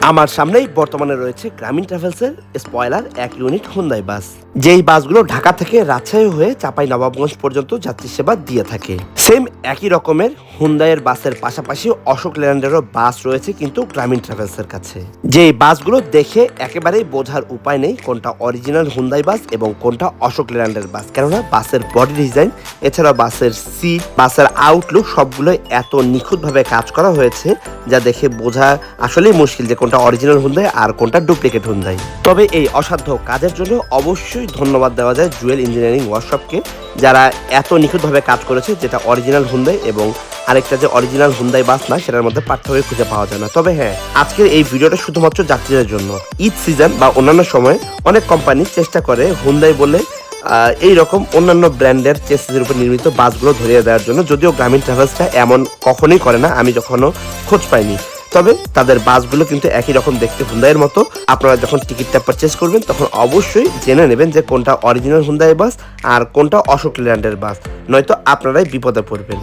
আমার সামনেই বর্তমানে রয়েছে গ্রামীণ ট্রাভেলসের স্পয়লার 1 ইউনিট হুন্দাই বাস, যেই বাসগুলো ঢাকা থেকে রাজশাহী হয়ে চাপাই নবাবগঞ্জ পর্যন্ত যাত্রী সেবা দিয়ে থাকে। সেম একই রকমের হুন্দাইয়ের বাসের পাশাপাশি অশোক লেল্যান্ডেরও বাস রয়েছে কিন্তু গ্রামীণ ট্রাভেলসের কাছে। যেই বাসগুলো দেখে একেবারেই বোঝার উপায় নেই কোনটা অরিজিনাল হুন্দাই বাস এবং কোনটা অশোক লেল্যান্ডের বাস, কেননা বাসের বডি ডিজাইন এছাড়াও বাসের সিট, বাসের আউটলুক সবগুলো এত নিখুঁতভাবে কাজ করা হয়েছে যা দেখে বোঝা আসলেই মুশকিল যে কোনটা অরিজিনাল হুন্দাই আর কোনটা ডুপ্লিকেট হুন্দাই। তবে এই অসাধ্য কাজের জন্য অবশ্যই ধন্যবাদ দেওয়া যায় জুয়েল ইঞ্জিনিয়ারিং ওয়ার্কশপকে, যারা এত নিখুঁতভাবে কাজ করেছে, যেটা অরিজিনাল হুন্দাই এবং আরেকটা যে অরিজিনাল হুন্দাই বাস না সেটার মধ্যে পার্থক্য খুঁজে পাওয়া যায় না। তবে হ্যাঁ, আজকের এই ভিডিওটা শুধুমাত্র যাত্রীদের জন্য। ঈদ সিজন বা অন্যান্য সময় অনেক কোম্পানি চেষ্টা করে হুন্দাই বলে এই রকম অন্যান্য ব্র্যান্ডের চেসিসের উপর নির্মিত বাসগুলো ধরিয়ে দেওয়ার জন্য, যদিও গ্রামীণ ট্রাভেলসটা এমন কখনোই করে না, আমি কখনো খোঁজ পাইনি। তবে তাদের বাসগুলো কিন্তু একই রকম দেখতে হুন্দাইয়ের মতো। আপনারা যখন টিকিটটা পারচেস করবেন তখন অবশ্যই জেনে নেবেন যে কোনটা অরিজিনাল হুন্দাই বাস আর কোনটা অশোক লেল্যান্ডের বাস, নয়তো আপনারাই বিপদে পড়বেন।